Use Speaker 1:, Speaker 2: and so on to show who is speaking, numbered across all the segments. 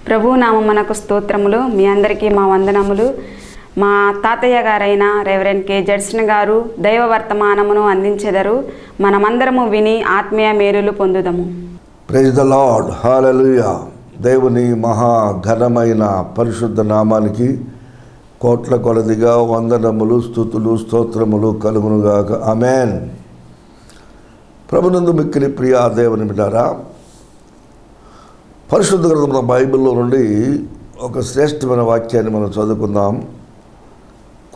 Speaker 1: ప్రభు నామమునకు స్తోత్రములు. మీ అందరికీ మా వందనములు. మా తాతయ్య గారైన రెవరెండ్ కె జడ్సన్ గారు దైవ వర్తమానమును అందించెదరు. మనమందరము విని ఆత్మీయ మేలులు పొందుదము.
Speaker 2: Praise the Lord. హల్లెలూయా. దేవుని మహా ఘనమైన పరిశుద్ధ నామానికి కోట్ల కొలదిగా వందనములు, స్తుతులు, స్తోత్రములు కలుగునుగాక. ఆమేన్. ప్రభునందు మిక్కిలి ప్రియ దేవుని బిడ్డారా, పరిశుద్ధ గ్రంథమైన బైబిల్లో నుండి ఒక శ్రేష్టమైన వాక్యాన్ని మనం చదువుకుందాం.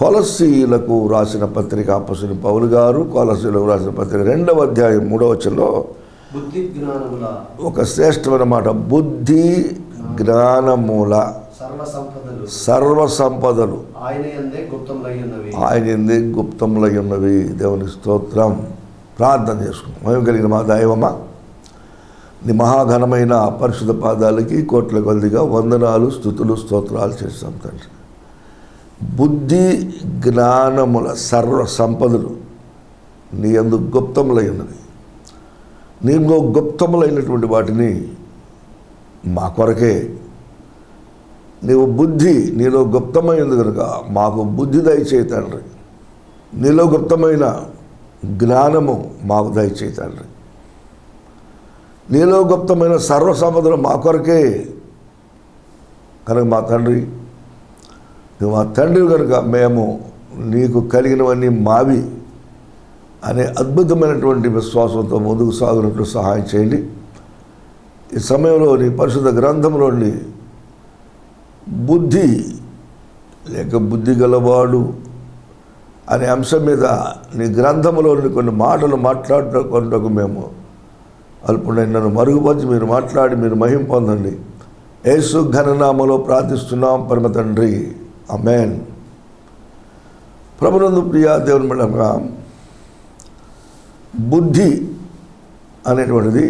Speaker 2: కొలస్సీలకు రాసిన పత్రిక అపొస్తలుడైన పౌలు గారు కొలస్సీలకు రాసిన పత్రిక 2వ అధ్యాయం 3వ వచనంలో ఒక శ్రేష్టమైన మాట, బుద్ధి జ్ఞానముల సర్వ సంపదలు ఆయన యందే గుప్తములై ఉన్నవి. దేవుని స్తోత్రం. ప్రార్థన చేసుకుంటాం. మేము కలిగిన మా దైవమా, నీ మహాఘనమైన పరిశుద్ధ పాదాలకి కోట్ల కొద్దిగా వందనాలు, స్తుతులు, స్తోత్రాలు చేస్తాం తండ్రి. బుద్ధి జ్ఞానముల సర్వ సంపదలు నీ యందు గుప్తములై ఉన్నవి. నీలో గుప్తములైనటువంటి వాటిని మా కొరకే నీవు బుద్ధి నీలో గుప్తమైనది కనుక మాకు బుద్ధి దయచేయి తండ్రి. నీలో గుప్తమైన జ్ఞానము మాకు దయచేయి తండ్రి. నీలో గుప్తమైన సర్వ సంపదలు మా కొరకే కనుక మా తండ్రి, నువ్వు మా తండ్రి కనుక మేము నీకు కలిగినవన్నీ మావి అనే అద్భుతమైనటువంటి విశ్వాసంతో ముందుకు సాగునట్లు సహాయం చేయండి. ఈ సమయంలో నీ పరిశుద్ధ గ్రంథంలోని బుద్ధి లేక బుద్ధి గలవాడు అనే అంశం మీద నీ గ్రంథంలోని కొన్ని మాటలు మాట్లాడుకుంటూ మేము అల్పుడైన నన్ను మరుగుపరిచి మీరు మాట్లాడి మీరు మహిమ పొందండి. యేసు ఘననామలో ప్రార్థిస్తున్నాం పరమ తండ్రి. ఆమేన్. ప్రభునందు ప్రియ దేవుని బిడ్డలారా, బుద్ధి అనేటువంటిది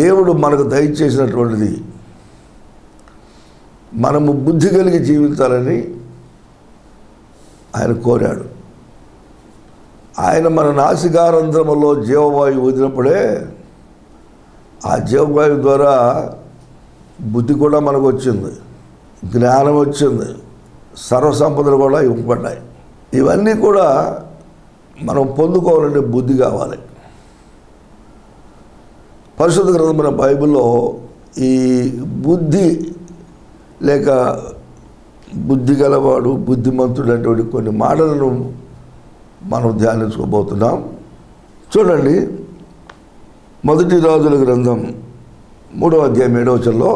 Speaker 2: దేవుడు మనకు దయచేసినటువంటిది. మనము బుద్ధి కలిగి జీవించాలని ఆయన కోరాడు. ఆయన మన నాసికారంధ్రములో జీవవాయువు వదిలినప్పుడే ఆ జీవవాయువు ద్వారా బుద్ధి కూడా మనకు వచ్చింది, జ్ఞానం వచ్చింది, సర్వసంపదలు కూడా ఇవ్వబడ్డాయి. ఇవన్నీ కూడా మనం పొందుకోవాలంటే బుద్ధి కావాలి. పరిశుద్ధ గ్రంథమైన బైబిల్లో ఈ బుద్ధి లేక బుద్ధి గలవాడు, బుద్ధిమంతుడు అనేటువంటి కొన్ని మాటలను మనం ధ్యానించుకోబోతున్నాం. చూడండి, 1 రాజుల గ్రంథం 3వ అధ్యాయం 7వ వచనంలో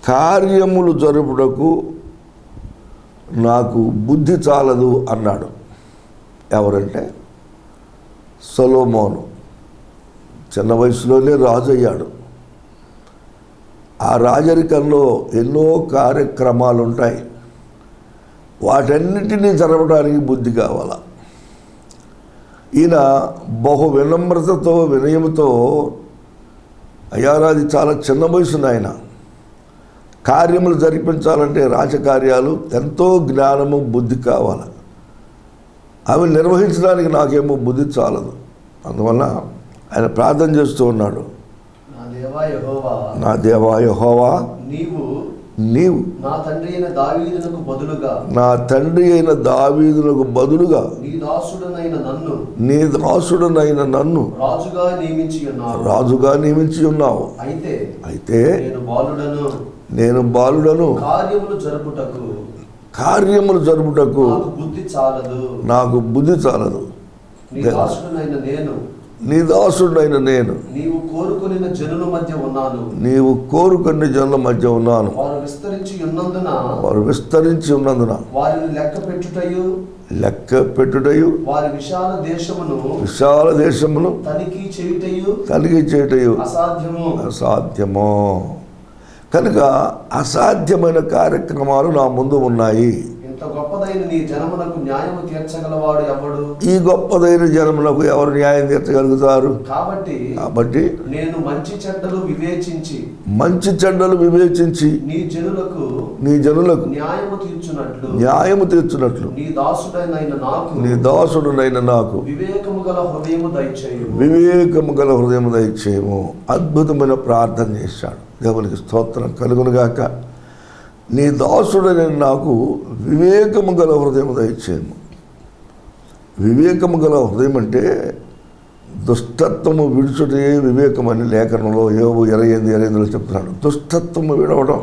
Speaker 2: కార్యములు జరుపుటకు నాకు బుద్ధి చాలదు అన్నాడు. ఎవరంటే సొలొమోను. చిన్న వయసులోనే రాజు అయ్యాడు. ఆ రాజరికంలో ఎన్నో కార్యక్రమాలు ఉంటాయి. వాటన్నిటినీ జరపడానికి బుద్ధి కావాల. ఈయన బహు వినమ్రతతో వినయముతో, అయ్యారాది చాలా చిన్న వయసున ఆయన కార్యములు జరిపించాలంటే రాజకార్యాలు ఎంతో జ్ఞానము, బుద్ధి కావాలి. అవి నిర్వహించడానికి నాకేమో బుద్ధి చాలదు. అందువల్ల ఆయన ప్రార్థన చేస్తూ ఉన్నాడు, నా దేవా యెహోవా, నీవు నా తండ్రి అయిన దావీదునకు బదులుగా నీ దాసుడనైన నన్ను రాజుగా నియమించి ఉన్నావు. అయితే నేను బాలుడను, కార్యములు జరుపుటకు నాకు బుద్ధి చాలదు. నీ దాసుడైన నేను నీవు కోరుకుని జనుల మధ్య ఉన్నాను. వారు విస్తరించి ఉన్నందున లెక్క పెట్టుటయు విశాల దేశమును తనిఖీ చేయుటయు అసాధ్యమో. కనుక అసాధ్యమైన కార్యక్రమాలు నా ముందు ఉన్నాయి.
Speaker 3: గొప్పదైన నీ జనమునకు న్యాయము తీర్చగలవాడు ఎవడు?
Speaker 2: ఈ గొప్పదైన జనమునకు ఎవరు న్యాయం తీర్చగలుగుతారు?
Speaker 3: కాబట్టి నేను మంచి చెడ్డలు వివేచించి నీ జనులకు న్యాయము తీర్చున్నట్లు నీ దాసుడైన నాకు వివేకము గల హృదయము దయచేయము.
Speaker 2: అద్భుతమైన ప్రార్థన చేశాడు. దేవునికి స్తోత్రం కలుగునుగాక. నీ దాసుడైన నాకు వివేకము గల హృదయము దయచేయము. వివేకము గల హృదయం అంటే దుష్టత్వము విడుచుటే వివేకం అని లేఖనంలో యోబు 28:28 చెప్తున్నాడు. దుష్టత్వము విడవడం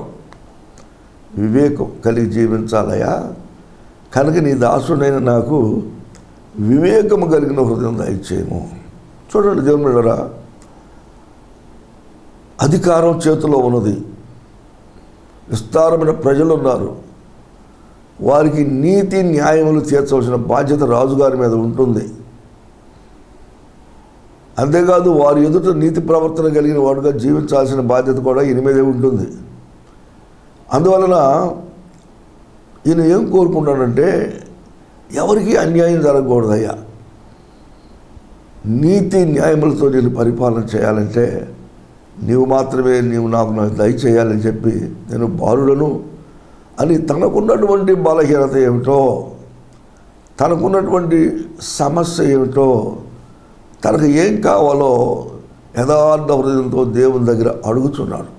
Speaker 2: వివేకం కలిగి జీవించాలయా. కనుక నీ దాసుడైన నాకు వివేకము కలిగిన హృదయం దయచేయము. చూడండి దేవుని బిడ్డలారా, అధికారం చేతిలో ఉన్నది, విస్తారమైన ప్రజలు ఉన్నారు. వారికి నీతి న్యాయములు తీర్చవలసిన బాధ్యత రాజుగారి మీద ఉంటుంది. అంతేకాదు వారి ఎదుట నీతి ప్రవర్తన కలిగిన వాడుగా జీవించాల్సిన బాధ్యత కూడా ఈయన మీదే ఉంటుంది. అందువలన ఈయన ఏం కోరుకుంటాడంటే ఎవరికి అన్యాయం జరగకూడదయ్యా. నీతి న్యాయములతో నేను పరిపాలన చేయాలంటే నీవు మాత్రమే నాకు దయచేయాలని చెప్పి నేను బాలుడను అని తనకున్నటువంటి బలహీనత ఏమిటో, తనకున్నటువంటి సమస్య ఏమిటో, తనకు ఏం కావాలో యథార్థ హృదయంతో దేవుని దగ్గర అడుగుతున్నాడు.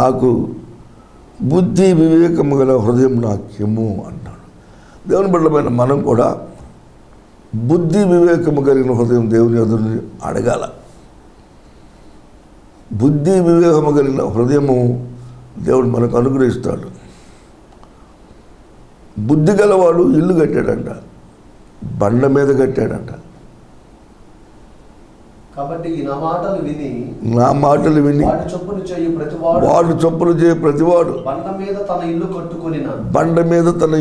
Speaker 2: నాకు బుద్ధి వివేకము గల హృదయం నాకేమో అన్నాడు. దేవుని బిడ్డలమైన మనం కూడా బుద్ధి వివేకము కలిగిన హృదయం దేవుని ఎదురుని అడగాల. బుద్ధి వివేకము కలిగిన హృదయము దేవుడు మనకు అనుగ్రహిస్తాడు. బుద్ధి గలవాడు ఇల్లు కట్టాడంట, బండ మీద కట్టాడంట.
Speaker 3: కాబట్టి నా మాటలు విని వాడు
Speaker 2: చొప్పున చేయ ప్రతివాడు
Speaker 3: బండ మీద తన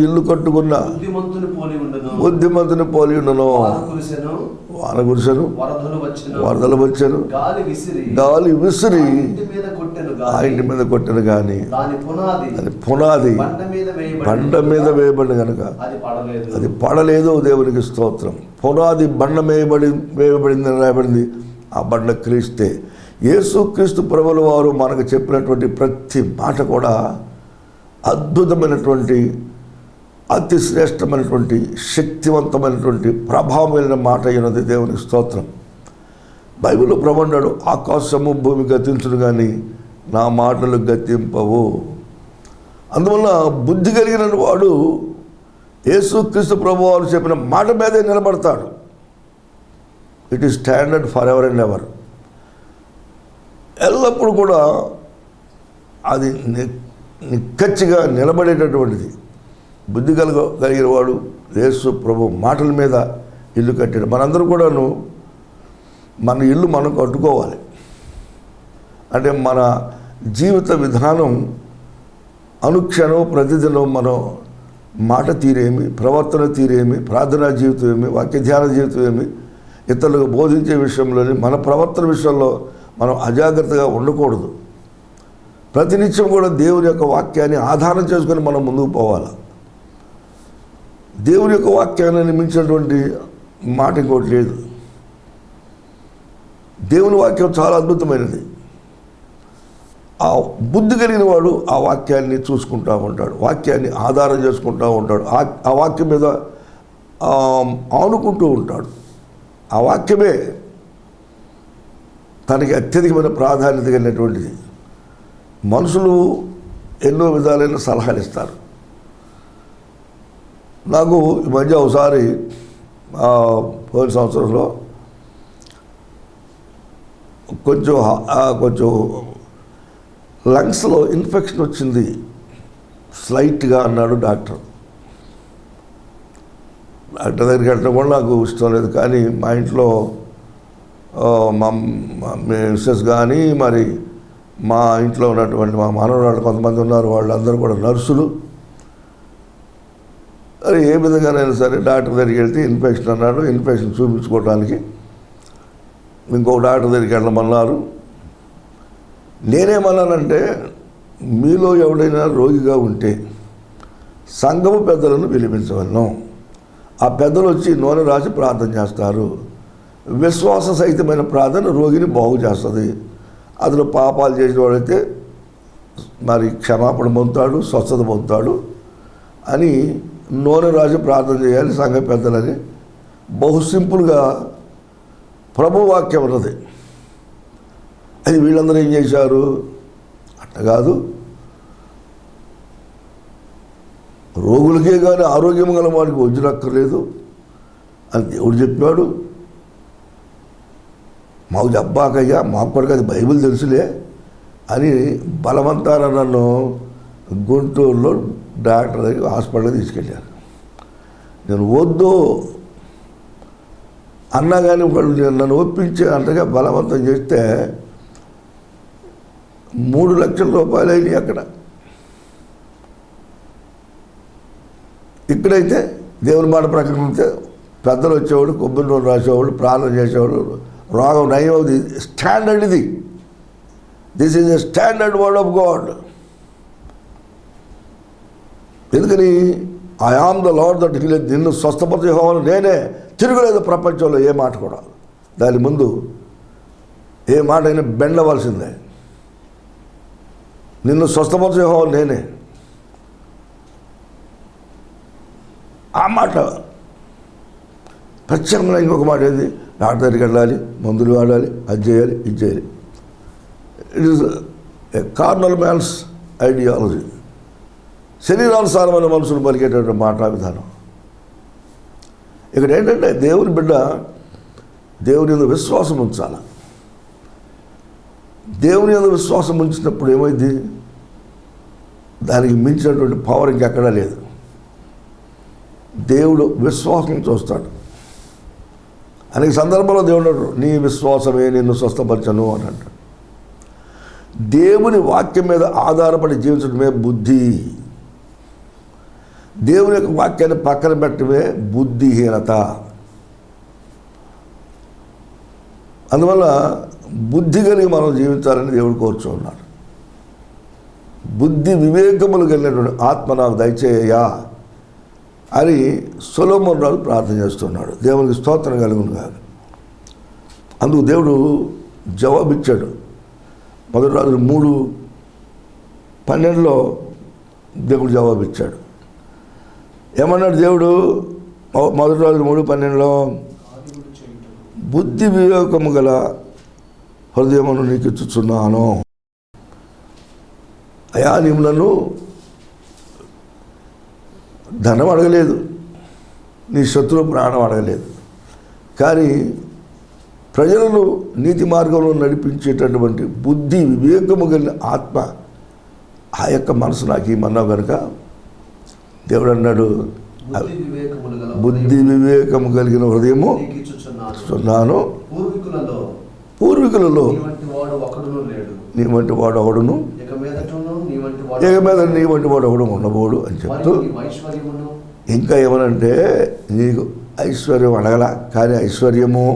Speaker 2: ఇల్లు కట్టుకున్న బుద్ధిమంతుని పోలి ఉండను. వాన కురిసెను, వరదలు వచ్చెను, గాలి విసిరి ఆ ఇంటి మీద కొట్టెను, కానీ అది పునాది బండ మీద వేయబడి కనుక అది పడలేదు. దేవునికి స్తోత్రం. పునాది బండ వేయబడిందని రాయబడింది. ఆ బండ క్రీస్తే. యేసుక్రీస్తు ప్రభువుల వారు మనకు చెప్పినటువంటి ప్రతి మాట కూడా అద్భుతమైనటువంటి, అతి శ్రేష్టమైనటువంటి, శక్తివంతమైనటువంటి, ప్రభావమైన మాట అయినది. దేవునికి స్తోత్రం. బైబిల్లో ప్రభు అన్నాడు, ఆకాశము భూమి గతించును కానీ నా మాటలు గతింపవు. అందువల్ల బుద్ధి కలిగిన వాడు యేసుక్రీస్తు ప్రభు వారు చెప్పిన మాట మీదే నిలబడతాడు. It is standard for ever and ever. ఎల్లప్పుడూ కూడా అది నిక్కచ్చిగా నిలబడేటటువంటిది. బుద్ధి కలిగిన వాడు యేసు ప్రభు మాటల మీద ఇల్లు కట్టాడు. మనందరూ కూడాను మన ఇల్లు మనం కట్టుకోవాలి. అంటే మన జీవిత విధానం అనుక్షణం ప్రతిదినం మనం మాట తీరేమి, ప్రవర్తన తీరేమి, ప్రార్థనా జీవితం ఏమి, వాక్య ధ్యాన జీవితం ఏమి, ఇతరులకు బోధించే విషయంలోని మన ప్రవర్తన విషయంలో మనం అజాగ్రత్తగా ఉండకూడదు. ప్రతినిత్యం కూడా దేవుని యొక్క వాక్యాన్ని ఆధారం చేసుకొని మనం ముందుకు పోవాలి. దేవుని యొక్క వాక్యాన్ని మించినటువంటి మాట ఇంకోటి లేదు. దేవుని వాక్యం చాలా అద్భుతమైనది. ఆ బుద్ధి కలిగిన వాడు ఆ వాక్యాన్ని చూసుకుంటూ ఉంటాడు, వాక్యాన్ని ఆధారం చేసుకుంటూ ఉంటాడు, ఆ వాక్యం మీద ఆనుకుంటూ ఉంటాడు. ఆ వాక్యమే తనకి అత్యధికమైన ప్రాధాన్యత కలిగినటువంటిది. మనుషులు ఎన్నో విధాలైన సలహాలు ఇస్తారు. నాకు ఈ మధ్య ఒకసారి పోయిన సంవత్సరంలో కొంచెం లంగ్స్లో ఇన్ఫెక్షన్ వచ్చింది స్లైట్గా అన్నాడు డాక్టర్. డాక్టర్ దగ్గరికి వెళ్ళడం కూడా నాకు ఇష్టం లేదు. కానీ మా ఇంట్లో మా మిస్సెస్ కానీ మరి మా ఇంట్లో ఉన్నటువంటి మా మనవరాళ్ళు కొంతమంది ఉన్నారు, వాళ్ళందరూ కూడా నర్సులు. అది ఏ విధంగానైనా సరే డాక్టర్ దగ్గరికి వెళ్తే ఇన్ఫెక్షన్ అన్నాడు. ఇన్ఫెక్షన్ చూపించుకోవడానికి ఇంకొక డాక్టర్ దగ్గరికి వెళ్ళమన్నారు. నేనేమన్నానంటే, మీలో ఎవడైనా రోగిగా ఉంటే సంఘము పెద్దలను పిలిపించవలను. ఆ పెద్దలు వచ్చి నూనె రాసి ప్రార్థన చేస్తారు. విశ్వాస సహితమైన ప్రార్థన రోగిని బాగు చేస్తుంది. అతను పాపాలు చేసిన వాడైతే మరి క్షమాపణ పొందుతాడు, స్వస్థత పొందుతాడు అని నూనె రాసి ప్రార్థన చేయాలి సంఘ పెద్దలని. బహు సింపుల్గా ప్రభు వాక్యం ఉన్నది. అది వీళ్ళందరూ ఏం చేశారు? అట్ట కాదు, రోగులకే కానీ ఆరోగ్యం గల వాడికి వజ్రక్కర్లేదు అని దేవుడు చెప్పాడు. మాకు చెప్పాకయ్యా, మాకు కూడా అది బైబిల్ తెలుసులే అని బలవంతాన నన్ను గుంటూరులో డాక్టర్ దగ్గర హాస్పిటల్కి తీసుకెళ్ళారు. నేను వద్దు అన్నా కానీ వాళ్ళు నన్ను ఒప్పించే అంతగా బలవంతం చేస్తే 3 లక్షల రూపాయలు అయినాయి అక్కడ. ఇక్కడైతే దేవుని మాట ప్రకారం అయితే పెద్దలు వచ్చేవాడు, కొబ్బరి నూనె రాసేవాడు, ప్రార్థన చేసేవాడు, రోగం నయం అవుతుంది. స్టాండర్డ్ ఇది. This is a standard word of God. ఎందుకని I am the Lord that healeth, నిన్ను స్వస్థపరిచేవాళ్ళు నేనే, తిరుగులేదు ప్రపంచంలో ఏ మాట కూడా. దాని ముందు ఏ మాట అయినా బెండవలసిందే. నిన్ను స్వస్థపరిచేవాళ్ళు నేనే. ఆ మాట ప్రత్యేకంగా ఇంకొక మాట ఏంది? డాక్టర్ దగ్గరికి వెళ్ళాలి, మందులు వాడాలి, అది చేయాలి, ఇది చేయాలి. It is a carnal man's ideology. శరీరానుసారమైన మనుషులు పలికేటటువంటి మాట విధానం. ఇక్కడ ఏంటంటే దేవుని బిడ్డ దేవుని యందు విశ్వాసం ఉంచాలి. దేవుని యందు విశ్వాసం ఉంచినప్పుడు ఏమైంది? దానికి మించినటువంటి పవర్ ఇంకెక్కడా లేదు. దేవుడు విశ్వాసం చూస్తాడు. అనేక సందర్భంలో దేవుడు అంటాడు, నీ విశ్వాసమే నిన్ను స్వస్థపరచను అని అంటాడు. దేవుని వాక్యం మీద ఆధారపడి జీవించడమే బుద్ధి. దేవుని యొక్క వాక్యాన్ని పక్కన పెట్టడమే బుద్ధిహీనత. అందువల్ల బుద్ధి కలిగి మనం జీవించాలని దేవుడు కోరుచున్నాడు. బుద్ధి వివేకములు కలిగినటువంటి ఆత్మ నాకు దయచేయ్యా అని సొలొమోను రాజు ప్రార్థన చేస్తున్నాడు. దేవునికి స్తోత్రం కలుగును కాదు. అందుకు దేవుడు జవాబిచ్చాడు. 1 రాజులు 3:12 దేవుడు జవాబిచ్చాడు. ఏమన్నాడు దేవుడు? 1 రాజులు 3:12 బుద్ధి వివేకము గల హృదయమును నీకు ఇచ్చుచున్నాను. అయా, నీవు నన్ను ధనం అడగలేదు, నీ శత్రువు ప్రాణం అడగలేదు, కానీ ప్రజలను నీతి మార్గంలో నడిపించేటటువంటి బుద్ధి వివేకము కలిగిన ఆత్మ, ఆ యొక్క మనసు నాకు ఇమ్మన్నావు కనుక దేవుడు అన్నాడు, బుద్ధి వివేకము కలిగిన హృదయము ఇచ్చుచున్నాను. పూర్వీకులలో నీ వంటి వాడు ఒకడును, ఇక మీద నీ వంటి వాడు ఒకడు ఉండబోడు అని చెప్తూ, ఇంకా ఏమనంటే నీకు ఐశ్వర్యం అడగల, కానీ ఐశ్వర్యము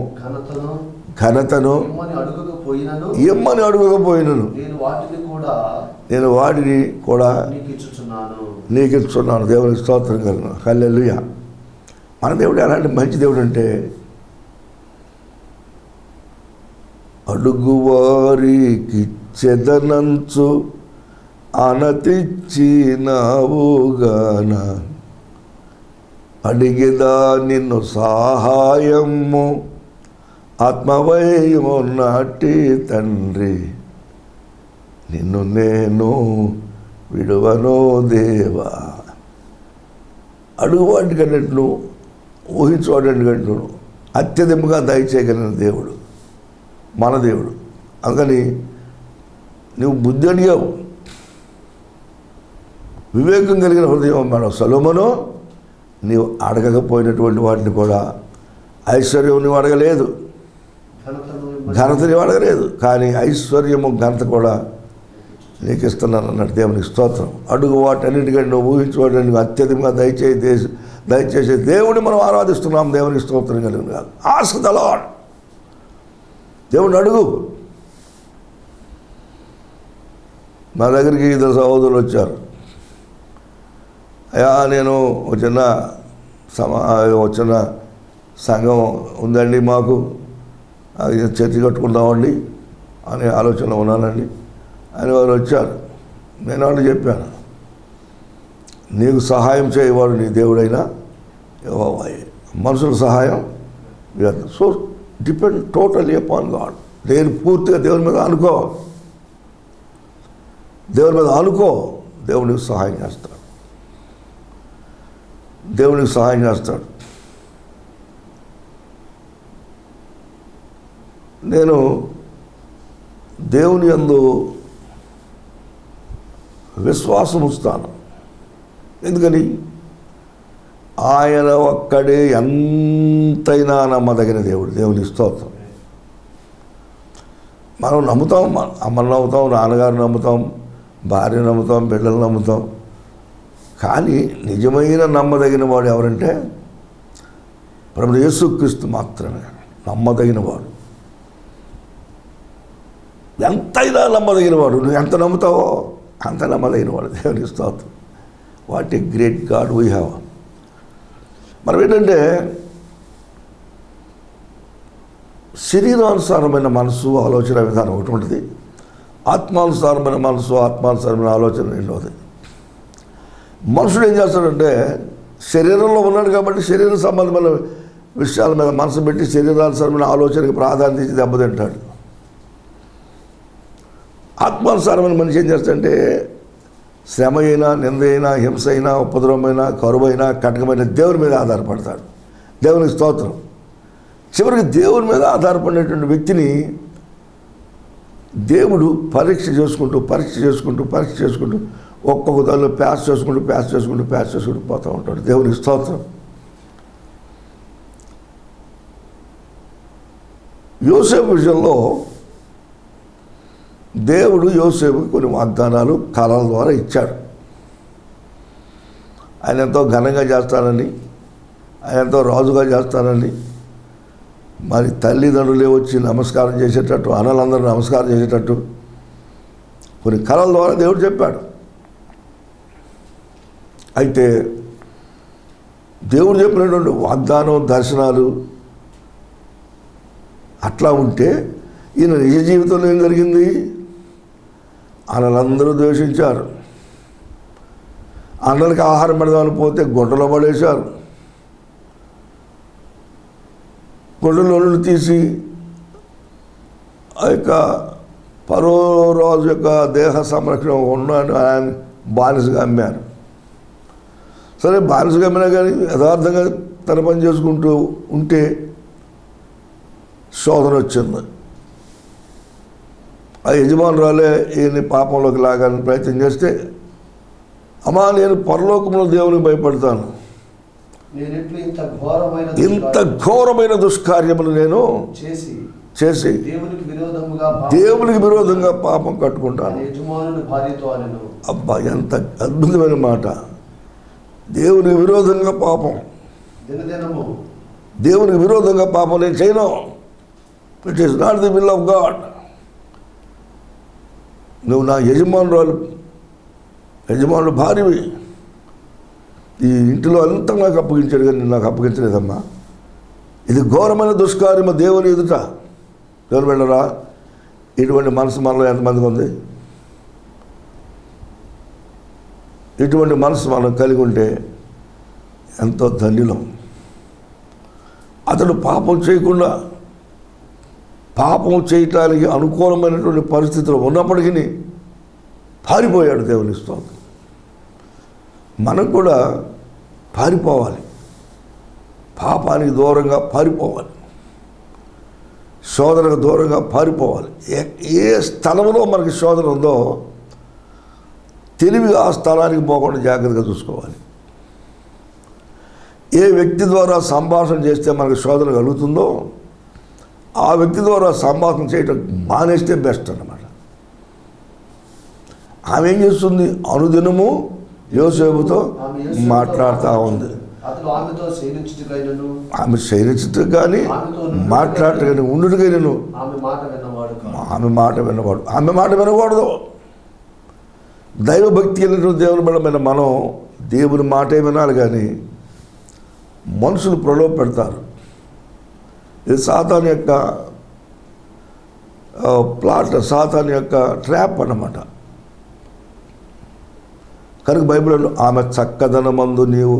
Speaker 2: ఘనతను ఇమ్మని అడుగకపోయినను నేను వాటిని కూడా నీకు ఇస్తున్నాను. దేవునికి స్తోత్రం కలుగును. హల్లెలూయా. మన దేవుడు ఎలాంటి మంచి దేవుడు అంటే, అడుగువారికిచ్చెదనంచు అనతిచ్చినావుగాన, అడిగేదా నిన్ను సహాయము ఆత్మవైము నాటి తండ్రి, నిన్ను నేను విడువనో దేవా. అడుగువాటి కన్నట్లు ఊహించువాటి కన్నట్లు అత్యధికంగా దయచేయగలిగిన దేవుడు మన దేవుడు. అందుకని నువ్వు బుద్ధి అడిగావు, వివేకం కలిగిన హృదయం అన్నాడు సొలొమోను. నీవు అడగకపోయినటువంటి వాటిని కూడా, ఐశ్వర్యం నువ్వు అడగలేదు, ఘనత నీవు అడగలేదు, కానీ ఐశ్వర్యము ఘనత కూడా నీకు ఇస్తున్నాను అన్నాడు. దేవునికి స్తోత్రం. అడుగు వాటన్నిటికంటే నువ్వు ఊహించుకోవడం నువ్వు అత్యధికంగా దయచేసే దేవుడిని మనం ఆరాధిస్తున్నాం. దేవునికి స్తోత్రం కలిగిన కాదు. Ask the lord. దేవుడిని అడుగు. మా దగ్గరికి 2 సహోదరులు వచ్చారు. అయ్యా నేను వచ్చిన సంఘం ఉందండి మాకు, అది చర్చి కట్టుకుందామండి అనే ఆలోచనలో ఉన్నానండి అని వారు వచ్చారు. నేను వాళ్ళు చెప్పాను, నీకు సహాయం చేయవాడు నీ దేవుడైనా యెహోవాయే. మనుషుల సహాయం వ్యర్థం. So depend totally upon God. నేను పూర్తిగా దేవుని మీద అనుకో, దేవుని మీద అనుకో, దేవునికి సహాయం చేస్తాడు, దేవునికి సహాయం చేస్తాడు. నేను దేవుని యందు విశ్వాసం ఉంచుతాను. ఎందుకని? ఆయన ఒక్కడే ఎంతైనా నమ్మదగిన దేవుడు. దేవుని స్తోత్రం. మనం నమ్ముతాం, అమ్మని నమ్ముతాం, నాన్నగారు నమ్ముతాం, భార్య నమ్ముతాం, బిడ్డలు నమ్ముతాం. కానీ నిజమైన నమ్మదగిన వాడు ఎవరంటే ప్రభువు యేసుక్రీస్తు మాత్రమే నమ్మదగిన వాడు. ఎంతైనా నమ్మదగిన వాడు. నువ్వు ఎంత నమ్ముతావో అంత నమ్మదగిన వాడు. దేవుని స్తోత్రం. What a great God we have. మనం ఏంటంటే శరీరానుసారమైన మనసు, ఆలోచన విధానం ఒకటి ఉంటుంది. ఆత్మానుసారమైన మనసు, ఆత్మానుసారమైన ఆలోచన రెండవది. మనుషుడు ఏం చేస్తాడంటే శరీరంలో ఉన్నాడు కాబట్టి శరీర సంబంధమైన విషయాల మీద మనసు పెట్టి శరీరానుసారమైన ఆలోచనకి ప్రాధాన్యత ఇచ్చి దెబ్బతింటాడు. ఆత్మానుసారమైన మనిషి ఏం చేస్తాడంటే శ్రమ అయినా, నింద అయినా, హింస అయినా, ఉపద్రవమైన, కరువైనా, కటకమైన దేవుని మీద ఆధారపడతాడు. దేవునికి స్తోత్రం. చివరికి దేవుని మీద ఆధారపడినటువంటి వ్యక్తిని దేవుడు పరీక్ష చేసుకుంటూ ఒక్కొక్క దానిలో ప్యాస్ చేసుకుంటూ పోతూ ఉంటాడు. దేవునికి స్తోత్రం. యోసేపు విషయంలో దేవుడు యోసేపుకి కొన్ని వాగ్దానాలు కళల ద్వారా ఇచ్చాడు. ఆయన ఎంతో ఘనంగా చేస్తానని, ఆయన ఎంతో రాజుగా చేస్తానని, మరి తల్లిదండ్రులే వచ్చి నమస్కారం చేసేటట్టు, అన్నలందరూ నమస్కారం చేసేటట్టు కొన్ని కళల ద్వారా దేవుడు చెప్పాడు. అయితే దేవుడు చెప్పినటువంటి వాగ్దానం, దర్శనాలు అట్లా ఉంటే ఈయన నిజ జీవితంలో ఏం జరిగింది? అన్నలందరూ ద్వేషించారు. అన్నలకి ఆహారం పెడదామని పోతే గుంటలో పడేశారు. గుంటలో నుండి తీసి ఆ యొక్క ఫరో రాజు యొక్క దేహ సంరక్షణ ఉన్నాడు ఆయన బానిసగా అమ్మారు. సరే, బానిసగా అమ్మినా కానీ యథార్థంగా తన పని చేసుకుంటూ ఉంటే శోధన వచ్చింది. ఆ యజమానురాలే ఈయన్ని పాపంలోకి లాగాలని ప్రయత్నం చేస్తే, అమ్మా నేను పరలోకంలో దేవునికి భయపడతాను, ఇంత ఘోరమైన దుష్కార్యములు నేను చేసి దేవునికి విరోధంగా పాపం కట్టుకుంటాను. అబ్బా, ఎంత అద్భుతమైన మాట. దేవునికి విరోధంగా పాపం, దేవునికి విరోధంగా పాపం నేను చేయను. It is not the will of God. నువ్వు నా యజమానుడు భార్యవి. ఈ ఇంటిలో అంతా నాకు అప్పగించాడు కానీ నాకు అప్పగించలేదమ్మా. ఇది ఘోరమైన దుష్కార్యము దేవుని ఎదుట. దేవుని వెళ్ళరా, ఇటువంటి మనసు మనలో ఎంతమందికి ఉంది? ఇటువంటి మనసు మనం కలిగి ఉంటే ఎంతో ధన్యులం. అతడు పాపం చేయకుండా, పాపం చేయటానికి అనుకూలమైనటువంటి పరిస్థితులు ఉన్నప్పటికీ పారిపోయాడు. దేవుని స్తోత్రం. మనం కూడా పారిపోవాలి, పాపానికి దూరంగా పారిపోవాలి, శోధనకు దూరంగా పారిపోవాలి. ఏ స్థలంలో మనకి శోధన ఉందో తెలివిగా ఆ స్థలానికి పోకుండా జాగ్రత్తగా చూసుకోవాలి. ఏ వ్యక్తి ద్వారా సంభాషణ చేస్తే మనకు శోధన కలుగుతుందో ఆ వ్యక్తి ద్వారా సంభాషణ చేయటం మానేస్తే బెస్ట్ అన్నమాట. ఆమె ఏం చేస్తుంది? అనుదినము యోసేపుతో మాట్లాడుతూ ఉంది. ఆమె శయనించటం కానీ మాట్లాడటం కానీ ఉండుటకైనను ఆమె మాట విన్నవాడు. ఆమె మాట వినకూడదు. దైవభక్తి కలిగిన దేవుని బలమైన మనం దేవుని మాటే వినాలి, కానీ మనుషులు ప్రలోభ పెడతారు. ఇది సాతాను యొక్క ప్లాట్, సాతాను యొక్క ట్రాప్ అన్నమాట. కనుక బైబిల్లో ఆమె చక్కదనమందు నీవు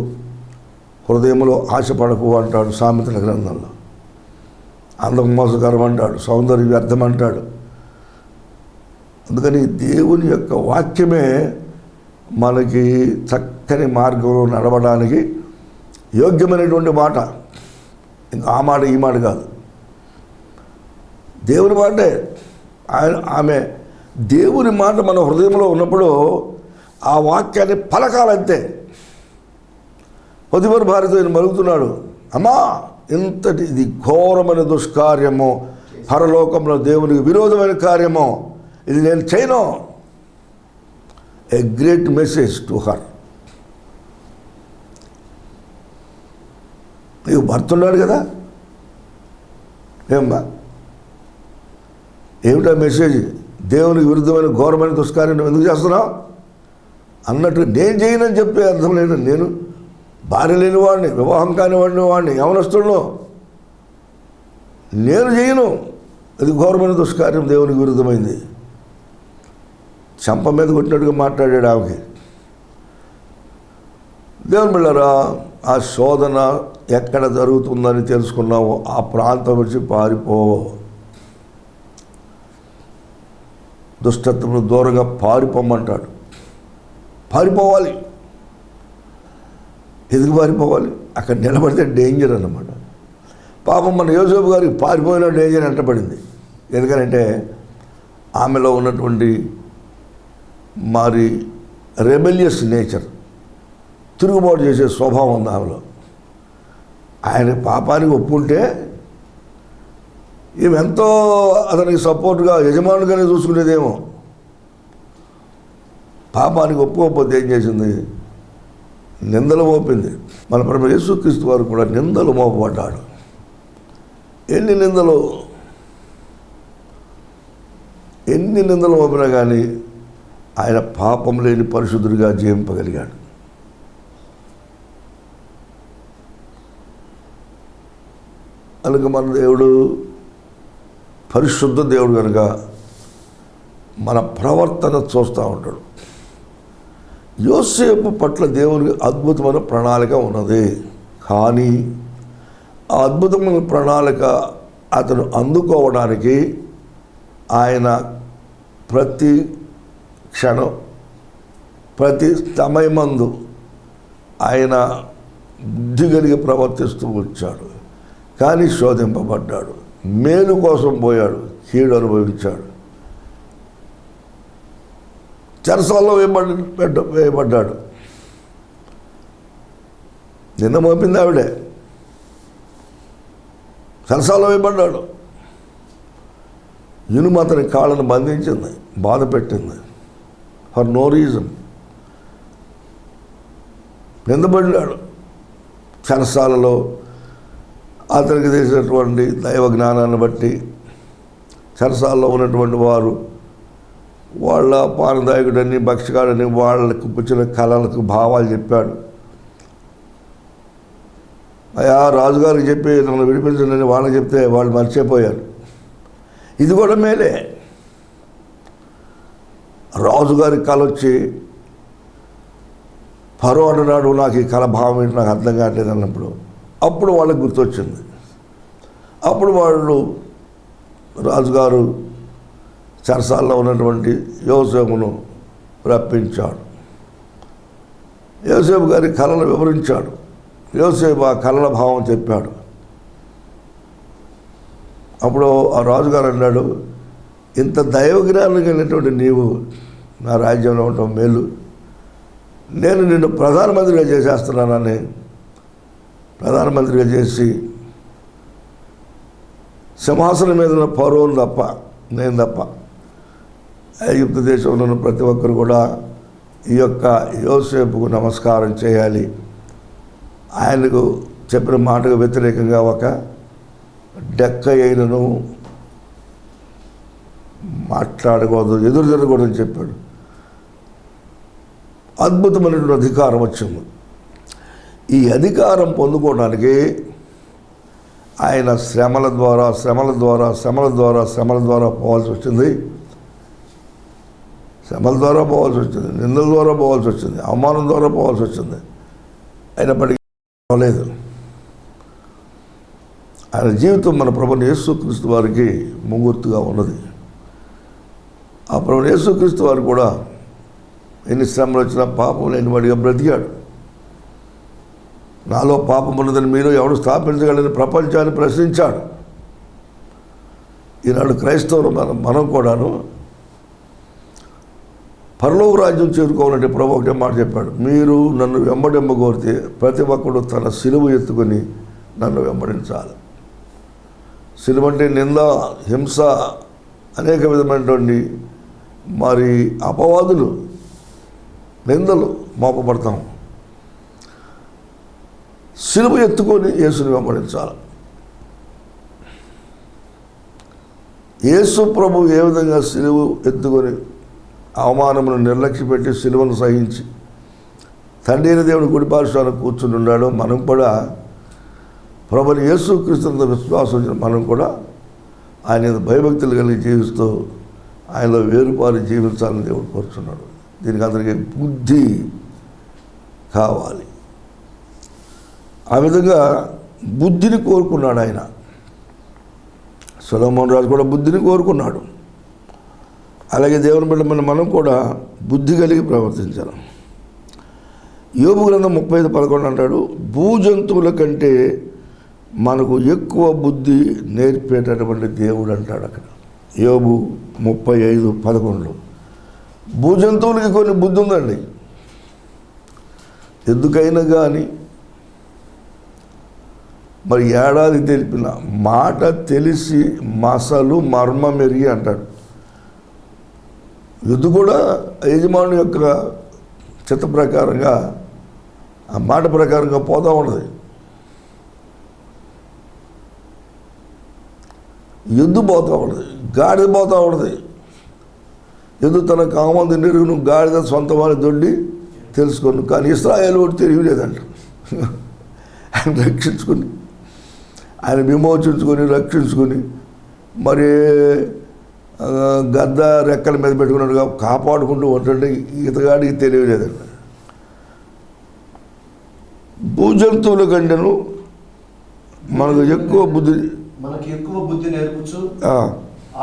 Speaker 2: హృదయంలో ఆశపడకు అంటాడు సామెతల గ్రంథంలో. అందం మోసకరం అంటాడు, సౌందర్య వ్యర్థం అంటాడు. అందుకని దేవుని యొక్క వాక్యమే మనకి చక్కని మార్గంలో నడవడానికి యోగ్యమైనటువంటి మాట. ఇంకా ఆ మాట ఈ మాట కాదు, దేవుని మాటే. ఆమె దేవుని మాట మన హృదయంలో ఉన్నప్పుడు ఆ వాక్యాన్ని పలకాలంతే. పొదిపరి భార్యతో ఆయన మరుగుతున్నాడు, అమ్మా ఇంతటి ఇది ఘోరమైన దుష్కార్యము, పరలోకంలో దేవునికి విరోధమైన కార్యము, ఇది నేను చేయను. A great message to her. నీకు భర్త ఉన్నాడు కదా, ఏమ్మా ఏమిటా మెసేజ్? దేవునికి విరుద్ధమైన ఘోరమైన దుష్కార్యం నువ్వు ఎందుకు చేస్తున్నావు అన్నట్టు నేను చేయనని చెప్పే అర్థం లేదు. నేను భార్య లేని వాడిని, వివాహం కాని వాడిని యవనస్తులను, నేను చేయను. అది ఘోరమైన దుష్కార్యం, దేవునికి విరుద్ధమైంది. చెంప మీద కొట్టినట్టుగా మాట్లాడాడు ఆమెకి. దేవుని బిడ్డలారా, ఆ శోధన ఎక్కడ జరుగుతుందని తెలుసుకున్నావో ఆ ప్రాంతం వచ్చి పారిపో. దుష్టత్వము దూరంగా పారిపోమంటాడు. పారిపోవాలి. ఎందుకు పారిపోవాలి? అక్కడ నిలబడితే డేంజర్ అన్నమాట. పాపం మన యోసేపు గారికి పారిపోయిన డేంజర్ అంటపడింది. ఎందుకంటే ఆమెలో ఉన్నటువంటి మరి రెబెలియస్ నేచర్, తిరుగుబాటు చేసే స్వభావం ఉంది ఆమెలో. ఆయన పాపానికి ఒప్పుకుంటే ఈమె ఎంతో అతనికి సపోర్ట్గా యజమానుగానే చూసుకునేదేమో. పాపానికి ఒప్పుకోకపోతే ఏం చేసింది? నిందలు మోపింది. మన ప్రభు యేసుక్రీస్తు వారు కూడా నిందలు మోపబడ్డాడు. ఎన్ని నిందలు మోపినా కానీ ఆయన పాపం లేని పరిశుద్ధుడిగా జీవింపగలిగాడు. అందుకే మన దేవుడు పరిశుద్ధ దేవుడు కనుక మన ప్రవర్తన చూస్తూ ఉంటాడు. యోసేపు పట్ల దేవునికి అద్భుతమైన ప్రణాళిక ఉన్నది. కానీ ఆ అద్భుతమైన ప్రణాళిక అతను అందుకోవడానికి ఆయన ప్రతి క్షణం, ప్రతి సమయమందు ఆయన బుద్ధి కలిగి ప్రవర్తిస్తూ వచ్చాడు. కానీ శోధింపబడ్డాడు. మేలు కోసం పోయాడు, కీడు అనుభవించాడు. చెరసాల్లో వేయబడ్డాడు. నిన్న మోపింది ఆవిడే. చెరసాల్లో వేయబడ్డాడు. ఇనుము అతని కాళ్ళను బంధించింది, బాధ పెట్టింది. ఫర్ నో రీజన్ నిందబడినాడు. చెరసాలలో అతనికి తెలిసినటువంటి దైవ జ్ఞానాన్ని బట్టి చెరసాల్లో ఉన్నటువంటి వారు వాళ్ళ పానదాయకుడని, భక్షకాడని వాళ్ళకు వచ్చిన కళలకు భావాలు చెప్పాడు. అయ్యా రాజుగారికి చెప్పి నన్ను విడిపించండి వాళ్ళకి చెప్తే వాళ్ళు మర్చిపోయారు. ఇది కూడా మేలే. రాజుగారి కళ వచ్చి ఫరో అంటున్నాడు, నాకు ఈ కళ భావం ఏంటి నాకు అర్థం కావట్లేదు అన్నప్పుడు అప్పుడు వాళ్ళకి గుర్తొచ్చింది. అప్పుడు వాళ్ళు రాజుగారు చెరసాల్లో ఉన్నటువంటి యోసేపును రప్పించాడు. యోసేపు గారి కళను వివరించాడు. యోసేపు ఆ కళల భావం చెప్పాడు. అప్పుడు ఆ రాజుగారు అన్నాడు, ఇంత దైవజ్ఞానం కలిగినటువంటి నీవు నా రాజ్యంలో ఉండటం మేలు. నేను నిన్ను ప్రధానమంత్రిగా చేసేస్తున్నానని ప్రధానమంత్రిగా చేసి సింహాసనం మీద ఉన్న ఫరోను తప్ప, నేను తప్ప ఐగుప్తు దేశంలో ఉన్న ప్రతి ఒక్కరు కూడా ఈ యొక్క యోసేపుకు నమస్కారం చేయాలి. ఆయనకు చెప్పిన మాటకు వ్యతిరేకంగా ఒక డెక్క అయినను మాట్లాడకూడదు, ఎదురు జరగకూడదని చెప్పాడు. అద్భుతమైనటువంటి అధికారం వచ్చింది. ఈ అధికారం పొందుకోవడానికి ఆయన శ్రమల ద్వారా పోవాల్సి వచ్చింది. శ్రమల ద్వారా పోవాల్సి వచ్చింది, నిందల ద్వారా పోవాల్సి వచ్చింది, అవమానం ద్వారా పోవాల్సి వచ్చింది. అయినప్పటికీ లేదు. ఆయన జీవితం మన ప్రభువైన యేసుక్రీస్తు వారికి ముంగుర్తుగా ఉన్నది. ఆ ప్రభువైన యేసుక్రీస్తు వారు కూడా ఎన్ని శ్రమలు వచ్చినా పాపం లేని వాడిగా బ్రతికాడు. నాలో పాపం ఉన్నదని మీరు ఎవడు స్థాపించగలని ప్రపంచాన్ని ప్రశ్నించాడు. ఈనాడు క్రైస్తవులు మనం కూడాను పరలోక రాజ్యం చేరుకోవాలంటే ప్రభు ఒకటే మాట చెప్పాడు, మీరు నన్ను వెంబడింపగోరితే ప్రతి ఒక్కడు తన సిలువ ఎత్తుకొని నన్ను వెంబడించాలి. సిలువ అంటే నింద, హింస, అనేక విధమైనటువంటి మరి అపవాదులు, నిందలు మోపబడతాం. సిలువ ఎత్తుకొని యేసుని వెంబడించాలి. యేసు ప్రభు ఏ విధంగా సిలువ ఎత్తుకొని అవమానమును నిర్లక్ష్యపెట్టి సిలువను సహించి తండ్రి అయిన దేవుని కుడిపార్శ్వాన కూర్చుని ఉన్నాడో, మనం కూడా ప్రభుని యేసుక్రీస్తునందు విశ్వాసం వచ్చిన మనం కూడా ఆయన భయభక్తులు కలిగి జీవిస్తూ ఆయనలో వేరుపారి జీవించాలని దేవుడు కోరుచున్నాడు. దీనికి అందరికీ బుద్ధి కావాలి. ఆ విధంగా బుద్ధిని కోరుకున్నాడు ఆయన. సొలొమోను రాజు కూడా బుద్ధిని కోరుకున్నాడు. అలాగే దేవుని బిడ్డ మనం కూడా బుద్ధి కలిగి ప్రవర్తించాలి. యోబు గ్రంథం 35:11 అంటాడు, భూజంతువుల కంటే మనకు ఎక్కువ బుద్ధి నేర్పేటటువంటి దేవుడు అంటాడు అక్కడ. యోబు 35:11. భూజంతువులకి కొన్ని బుద్ధి ఉందండి. ఎందుకైనా కానీ మరి ఏడాది తెలిపిన మాట తెలిసి మసలు మర్మమెరిగి అంటాడు. ఎద్దు కూడా యజమాని యొక్క చిత్త ప్రకారంగా, ఆ మాట ప్రకారంగా పోతూ ఉన్నది. ఎద్దు పోతూ ఉన్నది, గాడిద పోతూ ఉన్నది. ఎద్దు తన కామంది నెరుగును, గాడిద సొంత వారి దొడ్డి తెలుసుకొని. కానీ ఇశ్రాయేలు ఒకటి తెలియలేదంట. ఆయన రక్షించుకుని, ఆయన విమోచించుకొని రక్షించుకొని మరి గద్ద రెక్కల మీద పెట్టుకున్నట్టుగా కాపాడుకుంటూ ఉంటుంటే ఈతగాడికి తెలియలేదండి. భూజంతువుల కంటేను మనకు ఎక్కువ బుద్ధి
Speaker 3: నేర్పుచు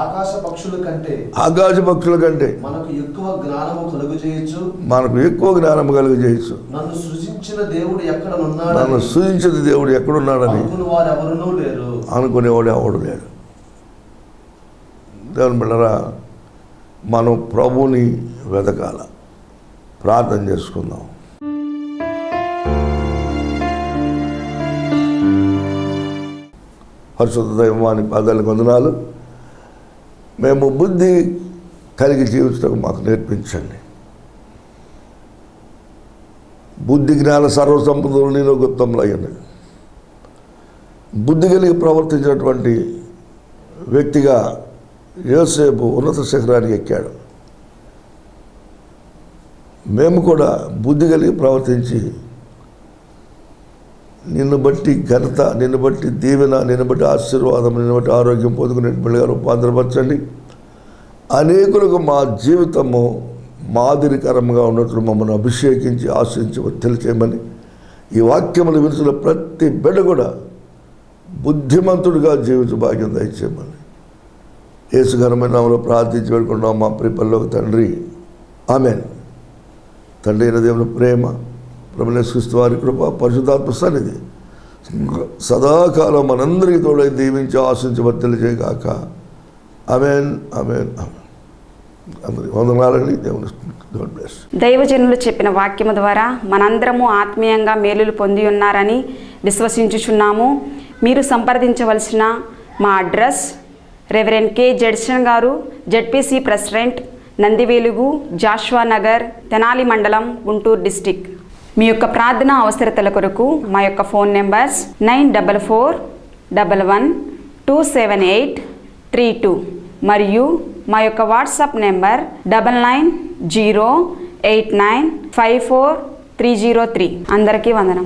Speaker 3: ఆకాశ పక్షుల కంటే మనకు ఎక్కువ జ్ఞానము కలుగు చేయొచ్చు. నన్ను సృజించిన దేవుడు ఎక్కడున్నాడని అనుకునేవాడు ఎవడు లేడు. దేవుని బిడ్డలారా, మనం ప్రభువుని వెతకాల, ప్రార్థన చేసుకుందాం. పరిశుద్ధ దైవాని పాదాలకు వందనాలు. మేము బుద్ధి కలిగి జీవించడం మాకు నేర్పించండి. బుద్ధి జ్ఞాన సర్వసంపదలు నేను గుప్తంలో అయ్యండి. బుద్ధి కలిగి ప్రవర్తించినటువంటి వ్యక్తిగా యోసేపు ఉన్నత శిఖరానికి ఎక్కాడు. మేము కూడా బుద్ధి కలిగి ప్రవర్తించి నిన్ను బట్టి ఘనత, నిన్ను బట్టి దీవెన, నిన్ను బట్టి ఆశీర్వాదం, నిన్ను బట్టి ఆరోగ్యం పొందుకునే బిడ్డగా రూపాంతరపరచండి. అనేకులకు మా జీవితము మాదిరికరంగా ఉన్నట్లు మమ్మల్ని అభిషేకించి ఆశ్రయించి తెలియచేయమని, ఈ వాక్యములు వినిచిన ప్రతి బిడ్డ కూడా బుద్ధిమంతుడిగా జీవించే భాగ్యం దయచేయమని యేసుఘనమైన నామములో ప్రార్థించి పెట్టుకున్నాం మా ప్రియపరలోక తండ్రి, ఆమేన్. తండ్రి అయిన దేవుని ప్రేమ, ప్రభువైన యేసుక్రీస్తు వారి కృప, పరిశుద్ధాత్మ సన్నిధి సదాకాలం మనందరికీ తోడై దీవించి ఆశించి వర్తిల్లు చేయగాక. ఆమేన్, ఆమేన్, ఆమేన్. అందరికీ వందనాలండి. దేవుని గాడ్ బ్లెస్.
Speaker 1: దైవజనులు చెప్పిన వాక్యము ద్వారా మనందరము ఆత్మీయంగా మేలులు పొంది ఉన్నారని విశ్వసించుచున్నాము. మీరు సంప్రదించవలసిన మా అడ్రస్ రెవరెండ్ కె జడ్సన్ గారు, జెడ్పీసీ ప్రెసిడెంట్, నందివేలుగు, జాషువా నగర్, తెనాలి మండలం, గుంటూరు డిస్టిక్. మీ యొక్క ప్రార్థన అవసరతల కొరకు మా యొక్క ఫోన్ నెంబర్స్ 9441127832 మరియు మా యొక్క వాట్సాప్ నెంబర్ 9908 8954 303. అందరికీ వందనం.